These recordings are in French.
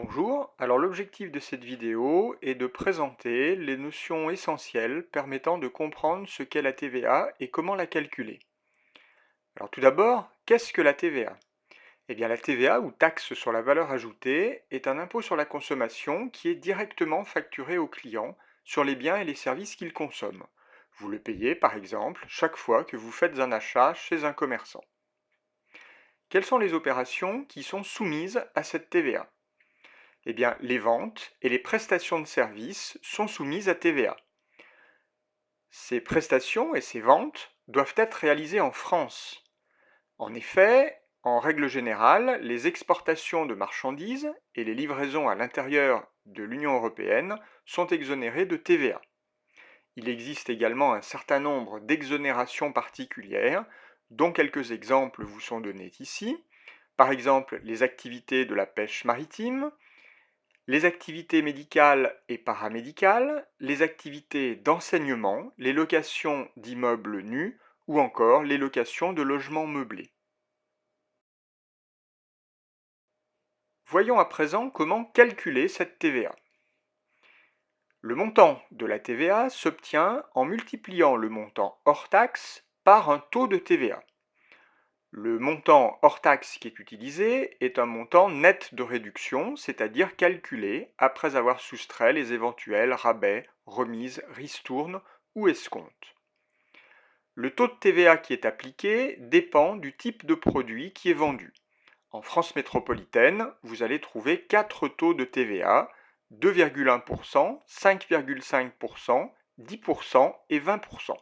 Bonjour, alors l'objectif de cette vidéo est de présenter les notions essentielles permettant de comprendre ce qu'est la TVA et comment la calculer. Alors tout d'abord, qu'est-ce que la TVA? Eh bien la TVA ou taxe sur la valeur ajoutée est un impôt sur la consommation qui est directement facturé au client sur les biens et les services qu'il consomme. Vous le payez par exemple chaque fois que vous faites un achat chez un commerçant. Quelles sont les opérations qui sont soumises à cette TVA? Eh bien, les ventes et les prestations de services sont soumises à TVA. Ces prestations et ces ventes doivent être réalisées en France. En effet, en règle générale, les exportations de marchandises et les livraisons à l'intérieur de l'Union européenne sont exonérées de TVA. Il existe également un certain nombre d'exonérations particulières, dont quelques exemples vous sont donnés ici. Par exemple, les activités de la pêche maritime, les activités médicales et paramédicales, les activités d'enseignement, les locations d'immeubles nus ou encore les locations de logements meublés. Voyons à présent comment calculer cette TVA. Le montant de la TVA s'obtient en multipliant le montant hors taxe par un taux de TVA. Le montant hors taxe qui est utilisé est un montant net de réduction, c'est-à-dire calculé après avoir soustrait les éventuels rabais, remises, ristournes ou escomptes. Le taux de TVA qui est appliqué dépend du type de produit qui est vendu. En France métropolitaine, vous allez trouver 4 taux de TVA, 2,1%, 5,5%, 10% et 20%.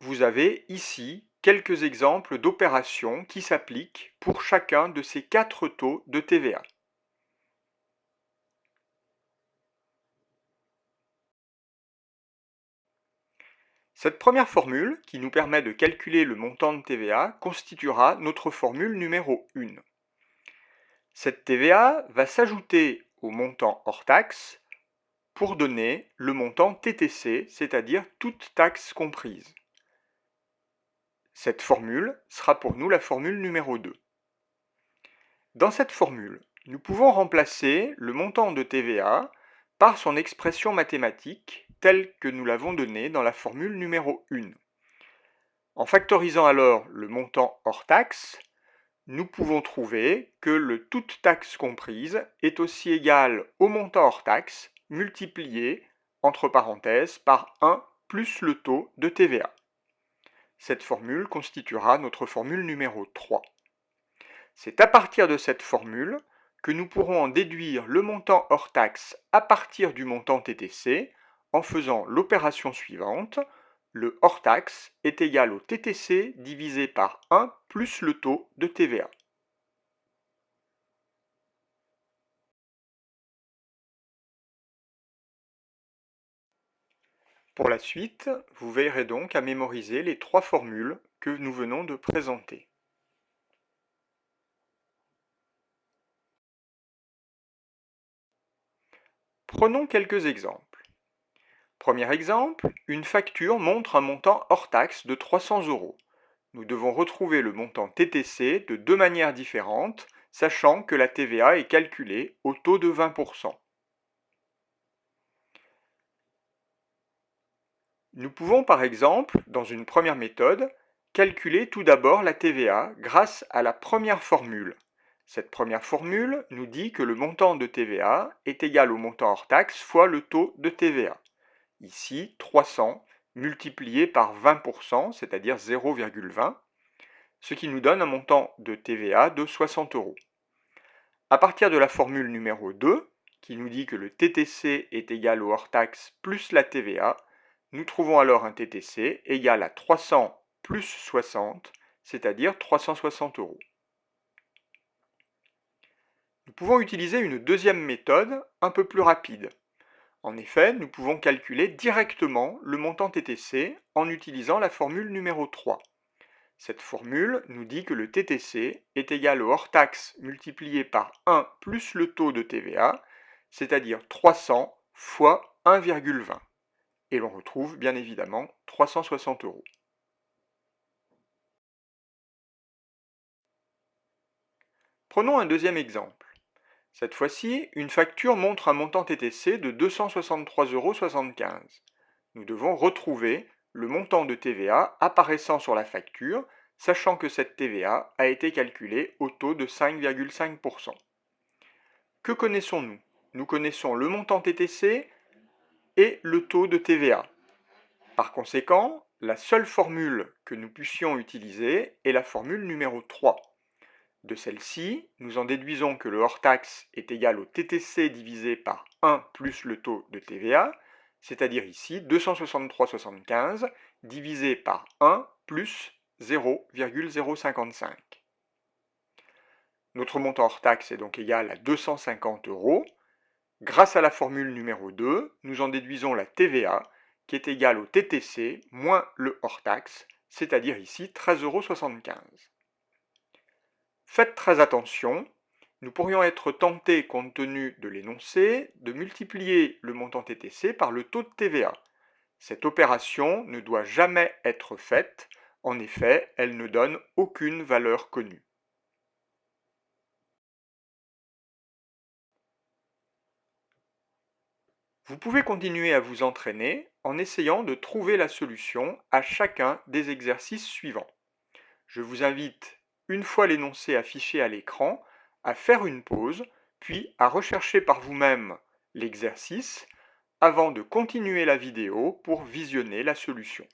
Vous avez ici quelques exemples d'opérations qui s'appliquent pour chacun de ces 4 taux de TVA. Cette première formule, qui nous permet de calculer le montant de TVA, constituera notre formule numéro 1. Cette TVA va s'ajouter au montant hors taxe pour donner le montant TTC, c'est-à-dire toute taxe comprise. Cette formule sera pour nous la formule numéro 2. Dans cette formule, nous pouvons remplacer le montant de TVA par son expression mathématique telle que nous l'avons donnée dans la formule numéro 1. En factorisant alors le montant hors taxe, nous pouvons trouver que le toute taxe comprise est aussi égal au montant hors taxe multiplié entre parenthèses par 1 plus le taux de TVA. Cette formule constituera notre formule numéro 3. C'est à partir de cette formule que nous pourrons en déduire le montant hors taxe à partir du montant TTC en faisant l'opération suivante. Le hors taxe est égal au TTC divisé par 1 plus le taux de TVA. Pour la suite, vous veillerez donc à mémoriser les 3 formules que nous venons de présenter. Prenons quelques exemples. Premier exemple, une facture montre un montant hors taxe de 300 euros. Nous devons retrouver le montant TTC de deux manières différentes, sachant que la TVA est calculée au taux de 20%. Nous pouvons par exemple, dans une première méthode, calculer tout d'abord la TVA grâce à la première formule. Cette première formule nous dit que le montant de TVA est égal au montant hors taxe fois le taux de TVA. Ici, 300 multiplié par 20%, c'est-à-dire 0,20, ce qui nous donne un montant de TVA de 60 euros. À partir de la formule numéro 2, qui nous dit que le TTC est égal au hors taxe plus la TVA, nous trouvons alors un TTC égal à 300 plus 60, c'est-à-dire 360 euros. Nous pouvons utiliser une deuxième méthode un peu plus rapide. En effet, nous pouvons calculer directement le montant TTC en utilisant la formule numéro 3. Cette formule nous dit que le TTC est égal au hors taxe multiplié par 1 plus le taux de TVA, c'est-à-dire 300 fois 1,20. Et l'on retrouve bien évidemment 360 euros. Prenons un deuxième exemple. Cette fois-ci, une facture montre un montant TTC de 263,75 €. Nous devons retrouver le montant de TVA apparaissant sur la facture, sachant que cette TVA a été calculée au taux de 5,5%. Que connaissons-nous? Nous connaissons le montant TTC et le taux de TVA. Par conséquent, la seule formule que nous puissions utiliser est la formule numéro 3. De celle-ci, nous en déduisons que le hors-taxe est égal au TTC divisé par 1 plus le taux de TVA, c'est-à-dire ici 263,75 divisé par 1 plus 0,055. Notre montant hors-taxe est donc égal à 250 €. Grâce à la formule numéro 2, nous en déduisons la TVA qui est égale au TTC moins le hors-taxe, c'est-à-dire ici 13,75 €. Faites très attention, nous pourrions être tentés, compte tenu de l'énoncé, de multiplier le montant TTC par le taux de TVA. Cette opération ne doit jamais être faite, en effet, elle ne donne aucune valeur connue. Vous pouvez continuer à vous entraîner en essayant de trouver la solution à chacun des exercices suivants. Je vous invite, une fois l'énoncé affiché à l'écran, à faire une pause, puis à rechercher par vous-même l'exercice avant de continuer la vidéo pour visionner la solution.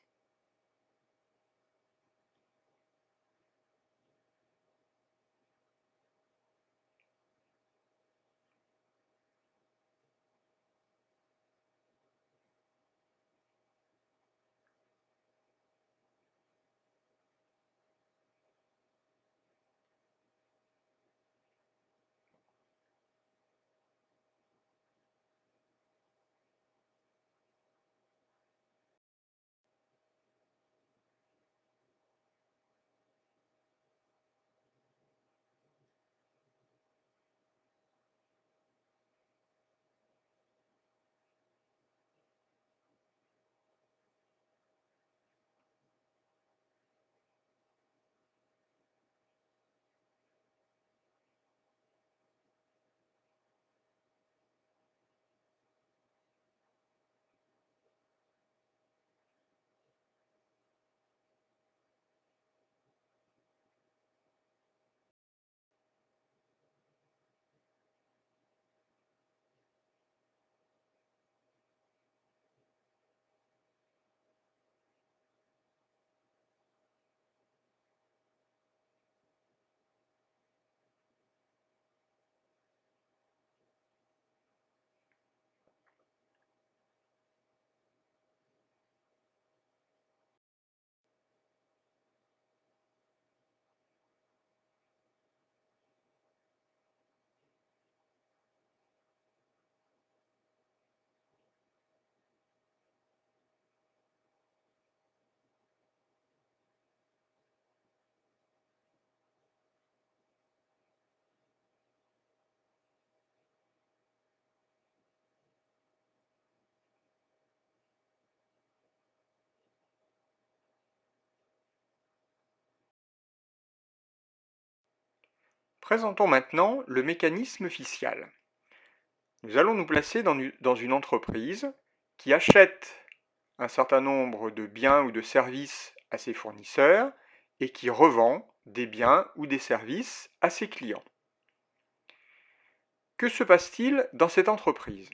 Présentons maintenant le mécanisme fiscal. Nous allons nous placer dans une entreprise qui achète un certain nombre de biens ou de services à ses fournisseurs et qui revend des biens ou des services à ses clients. Que se passe-t-il dans cette entreprise?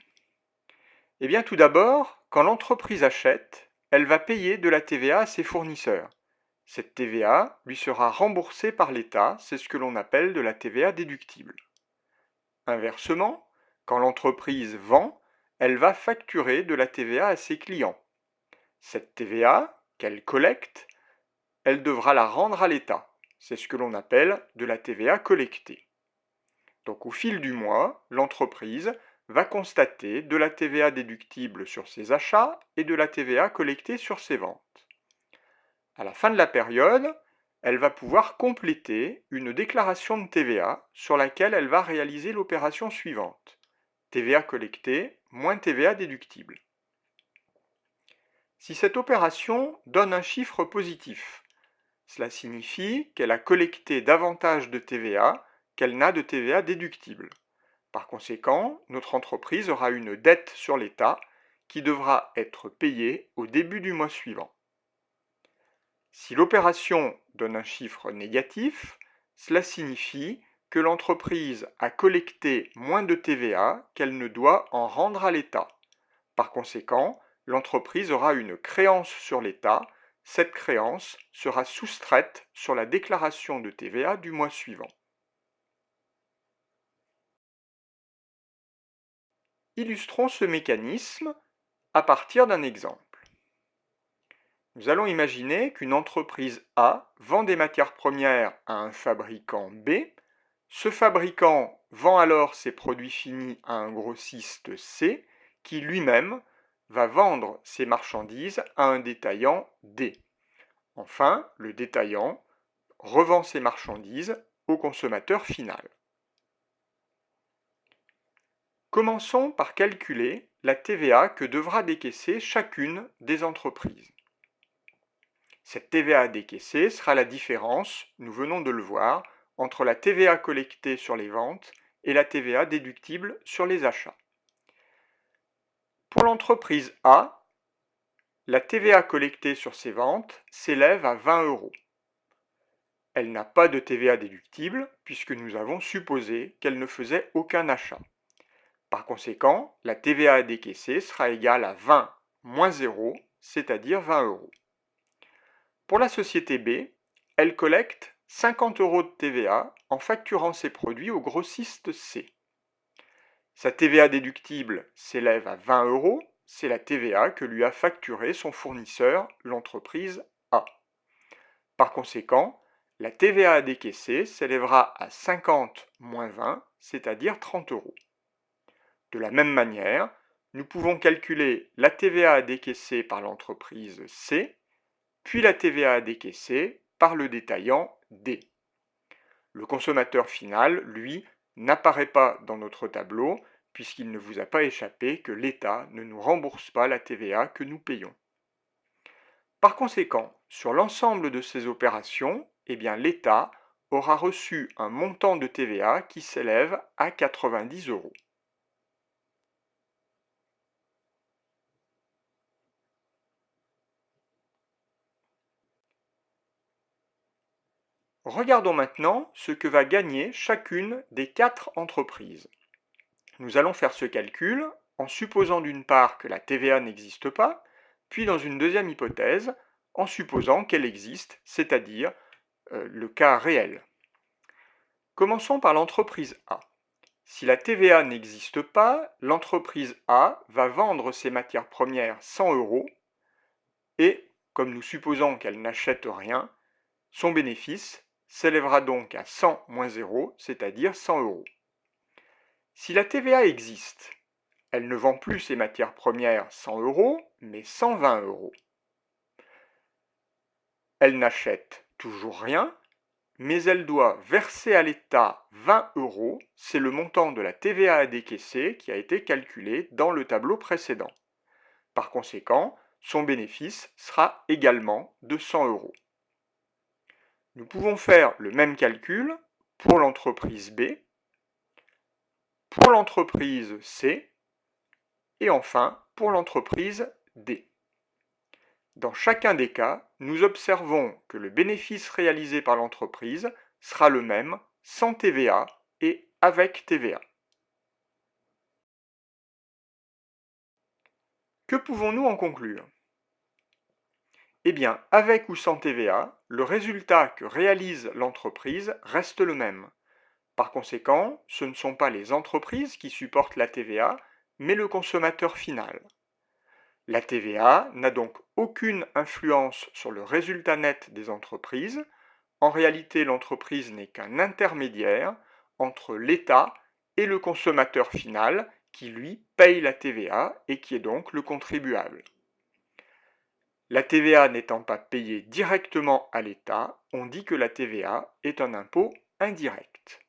Eh bien, tout d'abord, quand l'entreprise achète, elle va payer de la TVA à ses fournisseurs. Cette TVA lui sera remboursée par l'État, c'est ce que l'on appelle de la TVA déductible. Inversement, quand l'entreprise vend, elle va facturer de la TVA à ses clients. Cette TVA qu'elle collecte, elle devra la rendre à l'État. C'est ce que l'on appelle de la TVA collectée. Donc au fil du mois, l'entreprise va constater de la TVA déductible sur ses achats et de la TVA collectée sur ses ventes. À la fin de la période, elle va pouvoir compléter une déclaration de TVA sur laquelle elle va réaliser l'opération suivante. TVA collectée moins TVA déductible. Si cette opération donne un chiffre positif, cela signifie qu'elle a collecté davantage de TVA qu'elle n'a de TVA déductible. Par conséquent, notre entreprise aura une dette sur l'État qui devra être payée au début du mois suivant. Si l'opération donne un chiffre négatif, cela signifie que l'entreprise a collecté moins de TVA qu'elle ne doit en rendre à l'État. Par conséquent, l'entreprise aura une créance sur l'État. Cette créance sera soustraite sur la déclaration de TVA du mois suivant. Illustrons ce mécanisme à partir d'un exemple. Nous allons imaginer qu'une entreprise A vend des matières premières à un fabricant B. Ce fabricant vend alors ses produits finis à un grossiste C qui lui-même va vendre ses marchandises à un détaillant D. Enfin, le détaillant revend ses marchandises au consommateur final. Commençons par calculer la TVA que devra décaisser chacune des entreprises. Cette TVA décaissée sera la différence, nous venons de le voir, entre la TVA collectée sur les ventes et la TVA déductible sur les achats. Pour l'entreprise A, la TVA collectée sur ses ventes s'élève à 20 euros. Elle n'a pas de TVA déductible puisque nous avons supposé qu'elle ne faisait aucun achat. Par conséquent, la TVA décaissée sera égale à 20 moins 0, c'est-à-dire 20 euros. Pour la société B, elle collecte 50 euros de TVA en facturant ses produits au grossiste C. Sa TVA déductible s'élève à 20 euros, c'est la TVA que lui a facturé son fournisseur, l'entreprise A. Par conséquent, la TVA décaissée s'élèvera à 50 moins 20, c'est-à-dire 30 euros. De la même manière, nous pouvons calculer la TVA décaissée par l'entreprise C, puis la TVA décaissée par le détaillant D. Le consommateur final, lui, n'apparaît pas dans notre tableau puisqu'il ne vous a pas échappé que l'État ne nous rembourse pas la TVA que nous payons. Par conséquent, sur l'ensemble de ces opérations, l'État aura reçu un montant de TVA qui s'élève à 90 euros. Regardons maintenant ce que va gagner chacune des 4 entreprises. Nous allons faire ce calcul en supposant d'une part que la TVA n'existe pas, puis dans une deuxième hypothèse, en supposant qu'elle existe, c'est-à-dire le cas réel. Commençons par l'entreprise A. Si la TVA n'existe pas, l'entreprise A va vendre ses matières premières 100 euros et, comme nous supposons qu'elle n'achète rien, son bénéfice s'élèvera donc à 100 moins 0, c'est-à-dire 100 euros. Si la TVA existe, elle ne vend plus ses matières premières 100 euros, mais 120 euros. Elle n'achète toujours rien, mais elle doit verser à l'État 20 euros, c'est le montant de la TVA à décaisser qui a été calculé dans le tableau précédent. Par conséquent, son bénéfice sera également de 100 euros. Nous pouvons faire le même calcul pour l'entreprise B, pour l'entreprise C et enfin pour l'entreprise D. Dans chacun des cas, nous observons que le bénéfice réalisé par l'entreprise sera le même sans TVA et avec TVA. Que pouvons-nous en conclure? Avec ou sans TVA, le résultat que réalise l'entreprise reste le même. Par conséquent, ce ne sont pas les entreprises qui supportent la TVA, mais le consommateur final. La TVA n'a donc aucune influence sur le résultat net des entreprises. En réalité, l'entreprise n'est qu'un intermédiaire entre l'État et le consommateur final qui, lui, paye la TVA et qui est donc le contribuable. La TVA n'étant pas payée directement à l'État, on dit que la TVA est un impôt indirect.